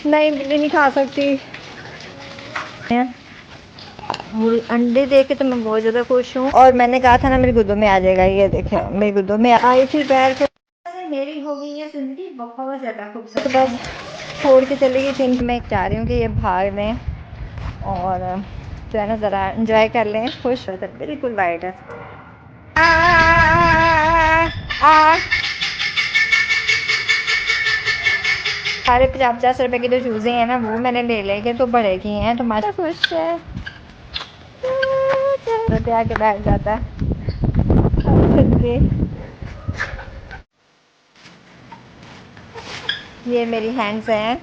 नहीं, बिल्ली नहीं खा सकती। और अंडे देख के तो मैं बहुत ज़्यादा खुश हूँ। और मैंने कहा था ना मेरी गुद्दों में आ जाएगा, ये देखे मेरी गुद्दों में आई थी पैर को। मेरी हो गई है जिंदगी बहुत ज़्यादा खूबसूरत। तो बस छोड़ के चली गई थी। मैं चाह रही हूँ कि ये भाग लें और जो है ना ज़रा इंजॉय कर लें, खुश हो। बिल्कुल वाइट है। सारे 50-50 रुपए की जो चूज़े हैं ना वो मैंने ले लेके तो बड़े की हैं, तो माशा खुश है। पे आके बैठ जाता है। ये मेरी हैंड्स हैं।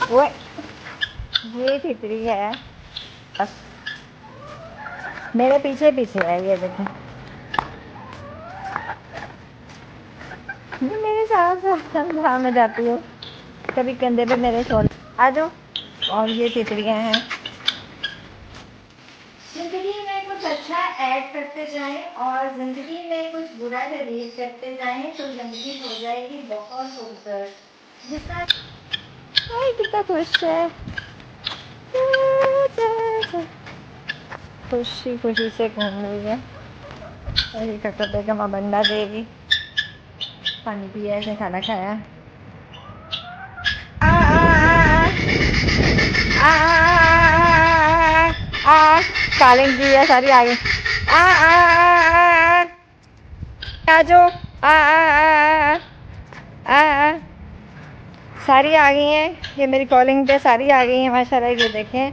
वो ये तितली है बस मेरे पीछे पीछे है, ये देखें। ये मेरे साथ साथ में जाती हूँ, कभी कंधे पे मेरे छोड़ आ जाओ। और ये तितलियाँ हैं। जिंदगी में कुछ अच्छा ऐड करते जाएं और जिंदगी में कुछ बुरा डिलीट करते जाएं तो जिंदगी हो जाएगी बहुत खूबसूरत। जितना कितना खुश है, खुशी खुशी से घूम रही है। और ये कक्का बेगम अब अंडा देगी, पानी पिया है, खाना खाया। कालिंग की है सारी आ गई। आ जाओ। सारी आ गई हैं, ये मेरी कॉलिंग पे सारी आ गई हैं माशाल्लाह। ये देखें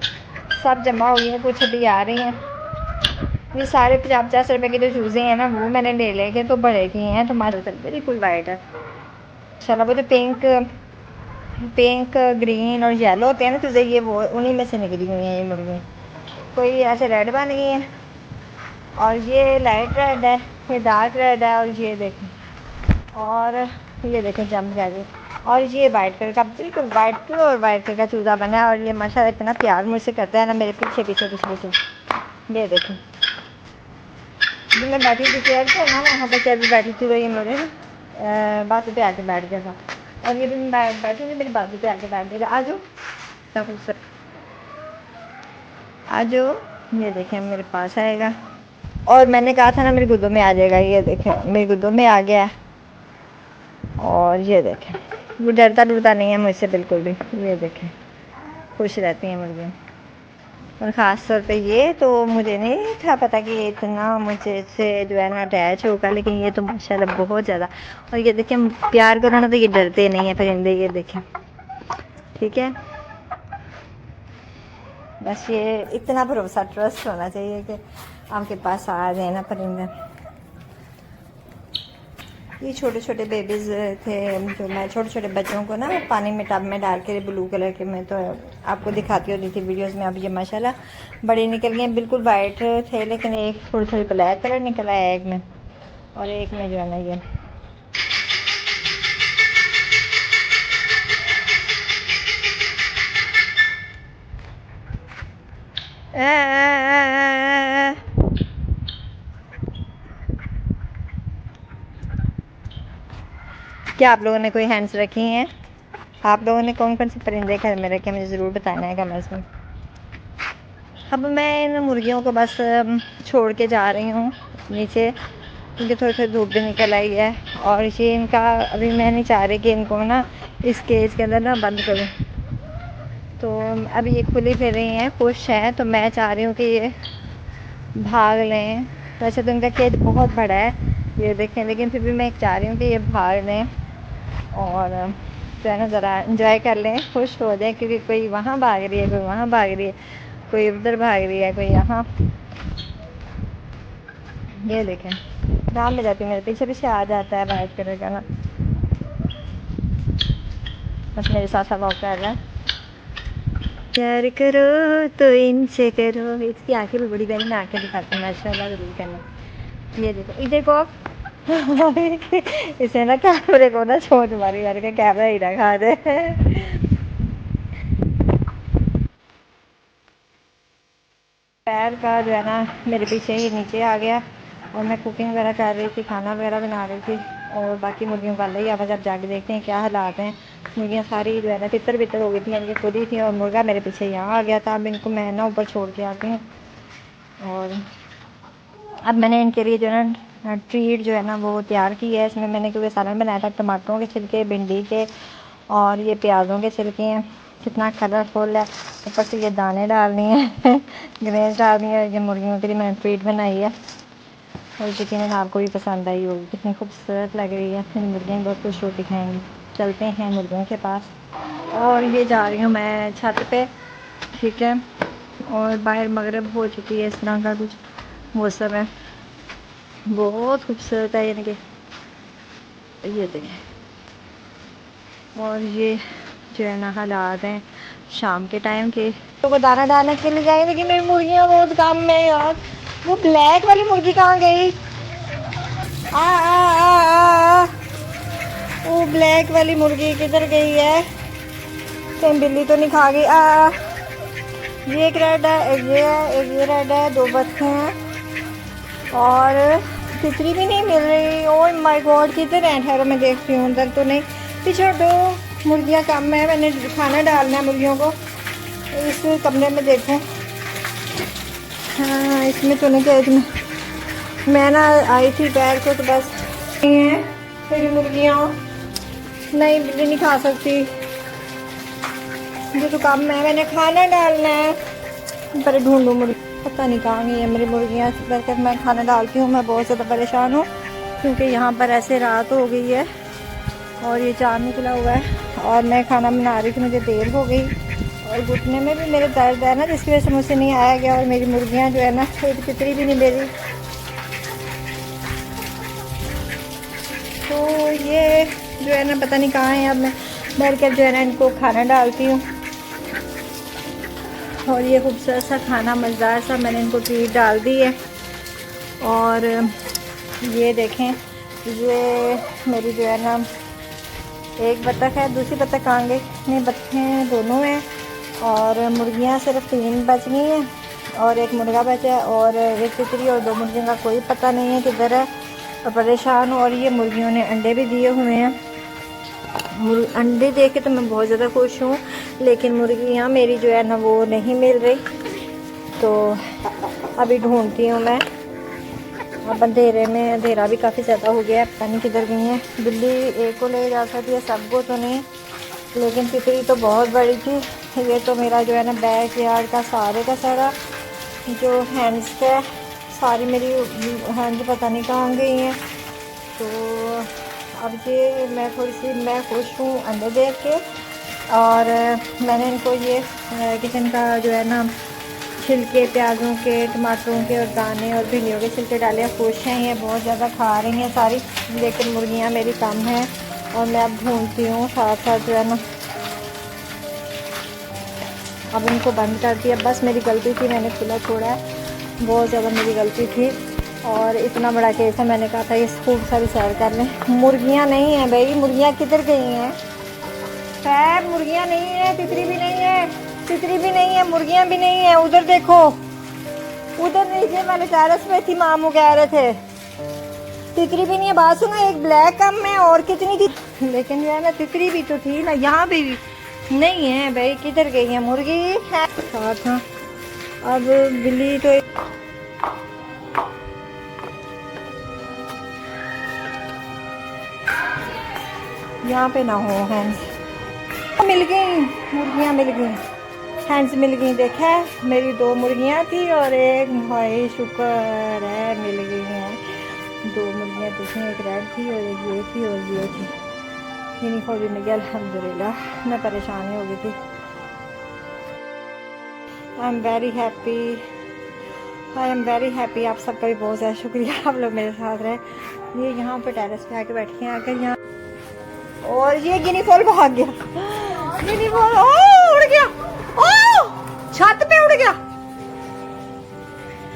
सब जमा हो गई हैं, कुछ अभी आ रही हैं। ये सारे 50-50 रुपए के जो चूज़े हैं ना वो मैंने ले लेके तो बड़े की हैं, तो माशाल्लाह बिल्कुल वाइट है। माशाल्लाह वो तो पिंक ग्रीन और येलो होते हैं ना चूज़े, ये वो उन्हीं में से निकली हुई हैं ये मुर्गी। कोई ऐसे रेड बन गई है और ये लाइट रेड है, ये डार्क रेड है और ये देखें। और ये देखें जम गया जी। और ये वाइट कलर का, बिल्कुल वाइट प्योर वाइट कलर का चूज़ा बना है। और ये माशाल्लाह इतना प्यार मुझसे करता है ना, मेरे पीछे पीछे पीछे पीछे। ये देखें जो मैं बैठी थी चेयर पे ना, वहाँ पर चेयर पर बैठी थी, तो ये मेरे बाजू पे आके बैठ गया था। और ये भी मैं बैठी थी, मेरी बाजू पे आके बैठ गया। आ जाओ आ जाओ, ये देखें मेरे पास आएगा। और मैंने कहा था ना मेरी गुद्दों में आ जाएगा, ये देखें मेरी गुद्दों में आ गया। और ये देखें वो डरता डरता नहीं है मुझसे बिल्कुल भी। ये देखें खुश रहती हैं मुर्गियाँ। और ख़ास तौर पे ये तो मुझे नहीं था पता कि ये इतना मुझे से जो है ना अटैच होगा, लेकिन ये तो माशाल्लाह बहुत ज़्यादा। और ये देखें प्यार करो ना तो ये डरते नहीं है परिंदे, ये देखें। ठीक है, बस ये इतना भरोसा ट्रस्ट होना चाहिए कि आपके पास आ जाए ना परिंदा। ये छोटे छोटे बेबीज़ थे, जो मैं छोटे छोटे बच्चों को ना पानी में टब में डाल के ब्लू कलर के मैं तो आपको दिखाती होती थी वीडियोस में। अब ये माशाल्लाह बड़े निकल गए, बिल्कुल वाइट थे लेकिन एक थोड़ी थोड़ी ब्लैक कलर निकला है एक में, और एक में जो है ना ये क्या आप लोगों ने कोई हैंड्स रखी हैं? आप लोगों ने कौन कौन से परिंदे घर में रखे, मुझे ज़रूर बताना है कमेंट्स में। अब मैं इन मुर्गियों को बस छोड़ के जा रही हूँ नीचे, क्योंकि थोड़ी थोड़ी धूप भी निकल आई है। और ये इनका अभी मैं नहीं चाह रही कि इनको ना इस केज के अंदर ना बंद करूँ, तो अभी ये खुली फिर रही हैं, खुश हैं, तो मैं चाह रही हूँ कि ये भाग लें। वैसे तो इनका केज बहुत बड़ा है, ये देखें, लेकिन फिर भी मैं चाह रही हूँ कि ये भाग लें और जो है ना ज़रा इंजॉय कर लें, खुश हो जाए। क्योंकि कोई वहाँ भाग रही है, कोई वहाँ भाग रही है, कोई उधर भाग रही है, कोई यहाँ। ये देखें राम में जाती, मेरे पीछे पीछे आ जाता है वाइट कलर का ना, बस मेरे साथ साथ वॉक कर रहा है। प्यार करो तो इनसे करो। इसकी आंखें भी बड़ी बड़ी, मैं आंखें दिखाती हूँ माशाल्लाह, ज़रूर करना। ये देखो इधर को इसे ना कैमरे को ना छोड़ मारी करके कैमरा ही ना खा दे। पैर का जो है ना मेरे पीछे ही नीचे आ गया, और मैं कुकिंग वगैरह कर रही थी, खाना वगैरह बना रही थी। और बाकी मुर्गियों का ही आवाज़, आप जाके देखते हैं क्या हालात हैं। मुर्गियाँ सारी जो है ना तितर बितर हो गई थी, इनकी खुद ही थी और मुर्गा मेरे पीछे यहाँ आ गया था। अब इनको मैं ना ऊपर छोड़ के आती हूँ और अब मैंने इनके लिए जो है ना ट्रीट जो है ना वो तैयार की है। इसमें मैंने क्योंकि सालन बनाया था, टमाटरों के छिलके, भिंडी के और ये प्याज़ों के छिलके हैं। कितना कलरफुल है। ऊपर से ये दाने डालनी है ग्रेन्स डालनी है। ये मुर्गियों के लिए मैंने ट्रीट बनाई है और यकीनन आपको भी पसंद आई होगी। कितनी खूबसूरत लग रही है। फिर मुर्गियाँ बहुत खुश रोटी खाएँगी। चलते हैं मुर्गियों के पास और ये जा रही हूँ मैं छत पे, ठीक है। और बाहर मगरिब हो चुकी है, इस तरह का कुछ मौसम है, बहुत खूबसूरत है इनके, ये देखें। और ये जो है ना हालात हैं शाम के टाइम के, तो वो दाना डालने के लिए जाएंगे, लेकिन मेरी मुर्गियाँ बहुत कम है यार। वो ब्लैक वाली मुर्गी कहाँ गई? आ आ आ आ आ। वो ब्लैक वाली मुर्गी किधर गई है? कहीं बिल्ली तो नहीं खा गई? आ ये एक रेड है, एक ये है, एक ये रेड है, दो बच्चे हैं और तितरी भी नहीं मिल रही। ओह माय गॉड, किधर है? ठहरो मैं देखती हूँ, उधर तो नहीं। पीछे दो मुर्गियाँ कम है, मैंने खाना डालना है मुर्गियों को। इस कमरे में देखो, हाँ इसमें तो नहीं गए। इसमें मैं ना आई थी पैर को, तो बस नहीं है मेरी मुर्गियाँ। नहीं बिल्ली नहीं खा सकती, मुझे तो काम है, मैंने खाना डालना है। पर ढूंढूं मुर्गी, पता नहीं कहाँ गई है मेरी मुर्गियाँ। करके मैं खाना डालती हूँ, मैं बहुत ज़्यादा परेशान हूँ क्योंकि यहाँ पर ऐसे रात हो गई है और ये चाँद निकला हुआ है और मैं खाना बना रही थी, मुझे देर हो गई और घुटने में भी मेरे दर्द है ना, जिसकी वजह से मुझसे नहीं आया गया। और मेरी मुर्गियाँ जो है ना एक तितरी भी नहीं मेरी। तो ये जो है ना पता नहीं कहाँ है। अब मैं बैठ कर जो है ना इनको खाना डालती हूँ और ये खूबसूरत सा खाना मज़ेदार सा मैंने इनको ट्रीट डाल दी है। और ये देखें, ये मेरी जो है ना एक बतख है, दूसरी बतख कहाँ गई? नहीं, बतखें दोनों हैं और मुर्गियाँ सिर्फ 3 बच गई हैं और एक मुर्गा बचा है और एक तितरी और 2 मुर्गियों का कोई पता नहीं है किधर है और परेशान हूँ। और ये मुर्गियों ने अंडे भी दिए हुए हैं, अंडे देख के तो मैं बहुत ज़्यादा खुश हूँ, लेकिन मुर्गियाँ मेरी जो है ना वो नहीं मिल रही। तो अभी ढूंढती हूँ मैं। अब अंधेरे में, अंधेरा भी काफ़ी ज़्यादा हो गया है, पता नहीं किधर गई है। बिल्ली एक को ले जा सकती है, सबको तो नहीं, लेकिन तितरी तो बहुत बड़ी थी। ये तो मेरा जो है ना बैक यार्ड का सारे का सारा जो हैंड्स है, सारी मेरी हैंड पता नहीं कहाँ गई हैं। तो अब ये मैं खुश हूँ अंडे देख के। और मैंने इनको ये किचन का जो है ना छिलके, प्याज़ों के, टमाटरों के और दाने और भिंडियों के छिलके डाले। खुश हैं, ये बहुत ज़्यादा खा रही हैं सारी, लेकिन मुर्गियाँ मेरी कम हैं और मैं अब ढूंढती हूँ साथ साथ जो है ना। अब इनको बंद कर दिया, बस मेरी गलती थी, मैंने खुला छोड़ा है, बहुत ज़्यादा मेरी गलती थी। और इतना बड़ा केस है, मैंने कहा था ये खूब सारी सैर कर लें। मुर्गियाँ नहीं हैं भाई, मुर्गियाँ किधर गई हैं? खैर मुर्गियाँ नहीं है, तितरी भी नहीं है, तितरी भी नहीं है, मुर्गियाँ भी नहीं है। उधर देखो, उधर नीचे वाले टेरेस पे थी, मामू कह रहे थे, तितरी भी नहीं है। बात सुनो, एक ब्लैक कम है और कितनी थी, लेकिन जो है ना तितरी भी तो थी ना, यहाँ पे भी नहीं है भाई, किधर गई है मुर्गी है साथ। हाँ अब बिल्ली तो यहाँ पे ना हो। हैंड्स मिल गई, मुर्गियाँ मिल गई, हैंड्स मिल गई। देखा है, मेरी 2 मुर्गियाँ थी और एक, भाई शुक्र है मिल गई हैं 2 मुर्गियाँ। देखें, एक रेड थी और एक ये थी और ये थी, यूनिफॉर्म भी मिल गया अल्हम्दुलिल्लाह। मैं परेशान हो गई थी। I am very happy, I am very happy. आप सबका भी बहुत ज़्यादा शुक्रिया, आप लोग मेरे साथ रहे। ये यहाँ पे टेरेस पे आके बैठे हैं आकर यहाँ, और ये गिनी फॉल भाग गया, गिनी फॉल उड़ गया, छत पे उड़ गया।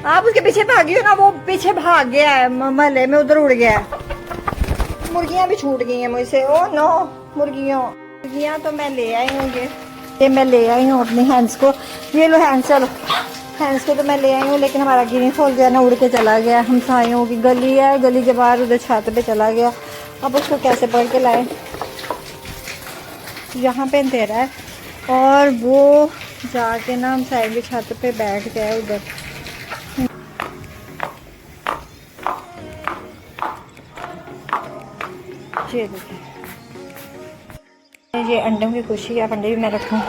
आप उसके पीछे भागी हो ना, वो पीछे भाग गया है महल्ले में, उधर उड़ गया है। मुर्गियाँ भी छूट गई हैं मुझसे। ओ नो, मुर्गियाँ तो मैं ले आई हूँ, ये मैं ले आई हूँ अपनी हैंड्स को। ये लो हैंड्स, चलो हैंड्स को तो मैं ले आई हूँ, लेकिन हमारा गिनी फॉल जो है ना उड़ के चला गया। हम सायों की गली है, गली के बाहर उधर छत पे चला गया अब उसको कैसे पढ़ के लाए। यहाँ पे अंधेरा है और वो जाके ना हम साइड की छत पे बैठ गए उधर। ये देखिए, ये अंडों की खुशी है। अंडे भी मैं रखूँ,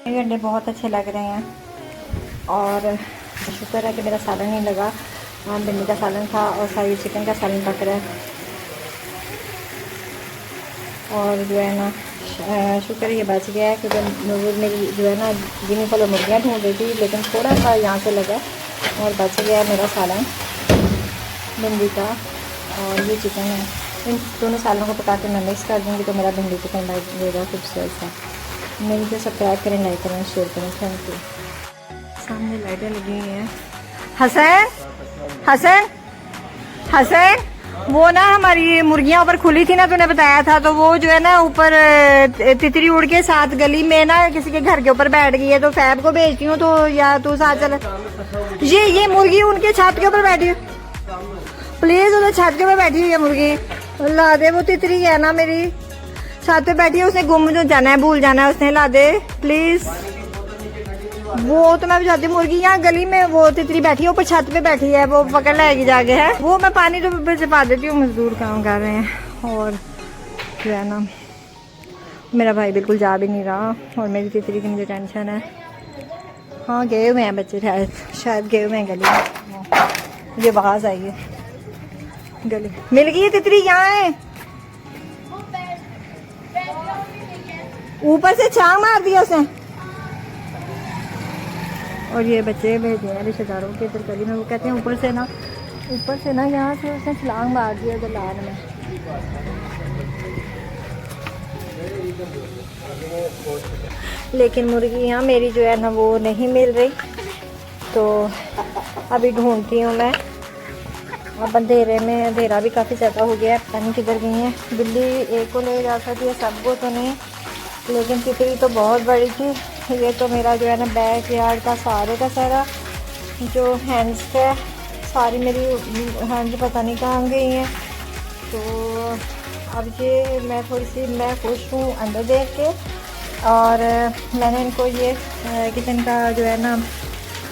ये अंडे बहुत अच्छे लग रहे हैं। और शुक्र है कि मेरा सालन नहीं लगा। भिंडी का सालन था और सारी चिकन का सालन पक रहा है। और जो है ना शुक्र ये बच गया है, क्योंकि मेरी जो है ना गिनी फॉलो मुर्गियाँ ढूंढ रही थी, लेकिन थोड़ा सा यहाँ से लगा और बच गया मेरा सालन भिंडी का। और ये चिकन है, इन दोनों सालों को पका के मैं मिक्स कर दूँगी तो मेरा भिंडी चिकन लगेगा खूबसूरत सा। मेरी को सब्सक्राइब करें, लाइक करें, शेयर करें। Thank you. सामने लाइटें लगी हुई हैं। हसन हसन हसन, वो ना हमारी मुर्गियाँ ऊपर खुली थी ना, तूने बताया था, तो वो जो है ना ऊपर तितली उड़ के साथ गली में ना किसी के घर के ऊपर बैठ गई है। तो फैब को भेजती हूँ, तो या तू साथ चल। ये मुर्गी उनके छत के ऊपर बैठी है, प्लीज उधर छत के ऊपर बैठी हुई है मुर्गी। ला दे, वो तितली है ना मेरी छत पे बैठी है, उसने गुम जो जाना है, भूल जाना है उसने। ला दे प्लीज। वो तो मैं भी चाहती हूँ, मुर्गी यहाँ गली में वो तितली बैठी है, ऊपर छत पे बैठी है, वो पकड़ लाएगी जाके है। वो मैं पानी तो पा देती हूँ, मजदूर काम कर रहे हैं। और जो है ना मेरा भाई बिल्कुल जा भी नहीं रहा और मेरी तितली की मुझे टेंशन है। हाँ गए हुए हैं बच्चे, शायद गए हुए हैं गली में। ये आवाज़ आई है, गली मिल गई है तितली। यहाँ है, ऊपर से छांग मार दिया उसने। और ये बच्चे भेजे हैं रिश्तेदारों के इधर गली में, वो कहते हैं ऊपर से ना यहाँ से उसने छलांग मार दिया दलान में। लेकिन मुर्गी यहाँ मेरी जो है ना वो नहीं मिल रही, तो अभी ढूंढती हूँ मैं। अब अंधेरे में, अंधेरा भी काफ़ी ज़्यादा हो गया है, पता नहीं किधर गई है। बिल्ली एक को ले जा सकती है, सबको तो नहीं, लेकिन तितली तो बहुत बड़ी थी। ये तो मेरा जो है ना बैक यार्ड का सारे का सारा जो हैंड्स है, सारी मेरी हैंड्स पता नहीं कहाँ गई हैं। तो अब ये मैं खुश हूँ अंदर देख के। और मैंने इनको ये किचन का जो है ना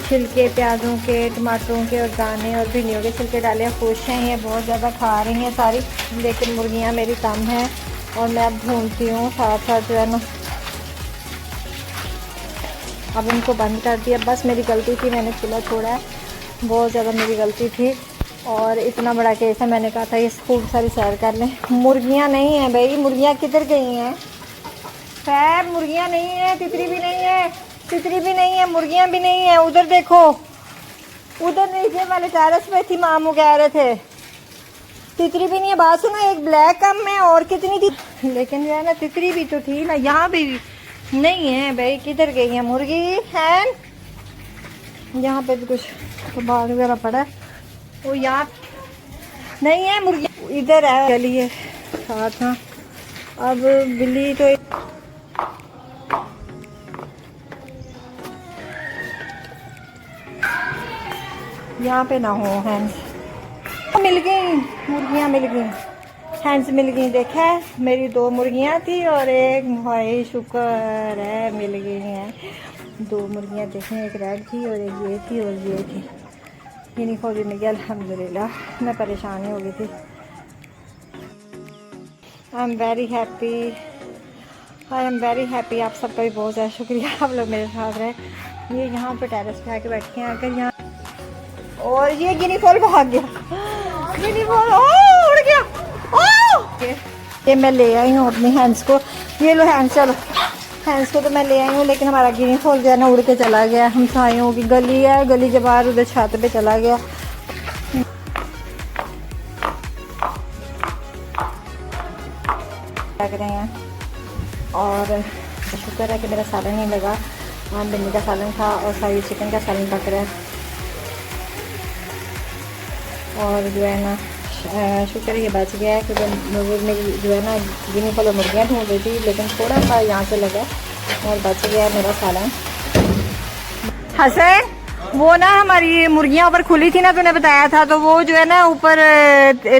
छिलके, प्याज़ों के, टमाटरों के और दाने और भिंडियों के छिलके डाले। खुश हैं, ये बहुत ज़्यादा खा रही हैं सारी। लेकिन मुर्गियाँ मेरी कम हैं और मैं अब ढूंढती हूँ साथ साथ जो है ना। अब इनको बंद कर दिया, बस मेरी गलती थी, मैंने चूल्हा छोड़ा है, बहुत ज़्यादा मेरी गलती थी। और इतना बड़ा केस है, मैंने कहा था ये खूब सारी सैर कर लें। मुर्गियाँ नहीं हैं भाई, मुर्गियाँ किधर गई हैं? खैर मुर्गियाँ नहीं है, तितली भी नहीं है, तितली भी नहीं है, मुर्गियाँ भी नहीं है। उधर देखो, उधर नीचे वाले टेरेस पे थी, मामू कह रहे थे तितली भी नहीं है। बात सुनो, एक ब्लैक कम है और कितनी थी, लेकिन जो है ना तितली भी तो थी ना, यहाँ भी नहीं है भाई। किधर गई है मुर्गी? है यहाँ पे भी कुछ तो बाल वगैरह पड़ा है, वो यहाँ नहीं है मुर्गी, इधर है गली है साथ ना। अब बिल्ली तो यहाँ पे ना हो। हैंड्स मिल गई, मुर्गियाँ मिल गई, हैंड्स मिल गई। देखा है, मेरी 2 मुर्गियाँ थी और एक, भाई शुक्र है मिल गई हैं 2 मुर्गियाँ। देखें, एक रेड थी और एक ये थी और ये थी। ये नहीं खोजी मिल गया, अल्हम्दुलिल्लाह। मैं परेशान हो गई थी। I am very happy, I am very happy. आप सबका भी बहुत ज़्यादा शुक्रिया, आप लोग मेरे साथ रहे। ये यहाँ पे टेरेस पे आके बैठे हैं अगर यहाँ। और ये गिनी फॉल भाग गया, गिनी फॉल उड़ गया। ये मैं ले आई हूँ अपने हैंड्स को, ये लो हैंड्स, चलो हैंड्स को तो मैं ले आई हूँ, लेकिन हमारा गिनी फॉल जो है ना उड़ के चला गया। हम सायों की गली है, गली के बाहर उधर छत पे चला गया। लग रहे हैं और शुक्र है कि मेरा सालन नहीं लगा। भिंडी का सालन था और सारी चिकन का सालन पक रहा है। और जो है ना शुक्र ये बच गया है, क्योंकि मेरी जो है ना गिनी फॉलो मुर्गियाँ ढूंढ रही थी, लेकिन थोड़ा सा यहाँ से लगा और बच गया मेरा सालन। हसन वो ना हमारी मुर्गियां ऊपर खुली थी ना, तूने बताया था, तो वो जो है ना ऊपर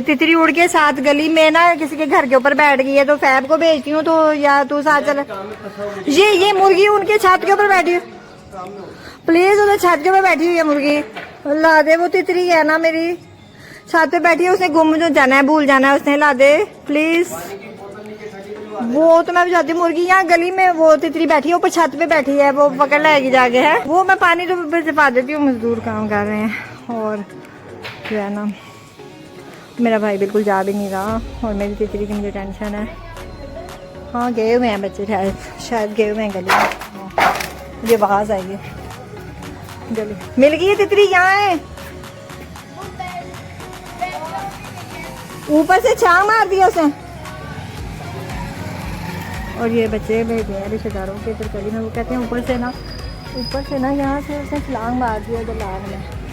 तितली उड़ के साथ गली में ना किसी के घर के ऊपर बैठ गई है, तो फैब को भेजती हूँ, तो या तू साथ चल। ये मुर्गी उनके छत के ऊपर बैठी है, प्लीज उधर छत के ऊपर बैठी हुई है मुर्गी, ला दे। वो तितली है ना मेरी छत पे बैठी है, उसने गुम जो जाना है, भूल जाना है उसने, ला दे प्लीज। वो तो मैं चाहती हूँ मुर्गी, यहाँ गली में वो तितली बैठी है ऊपर छत पे बैठी है, वो पकड़ लाएगी जाके है। वो मैं पानी तो पा देती हूँ, मजदूर काम कर रहे हैं। और जो है ना मेरा भाई बिल्कुल जा भी नहीं रहा, और मेरी तितली की मुझे टेंशन है। हाँ गए हुए हैं बच्चे, शायद गए हुए हैं गली में। ये आवाज आएगी, गली मिल गई है तितली, यहाँ है, ऊपर से छांग मार दिया उसने। और ये बच्चे भेजे हैं रिश्तेदारों के इधर गली में, वो कहते हैं ऊपर से ना यहाँ से उसने छलांग मार दिया दलाल में।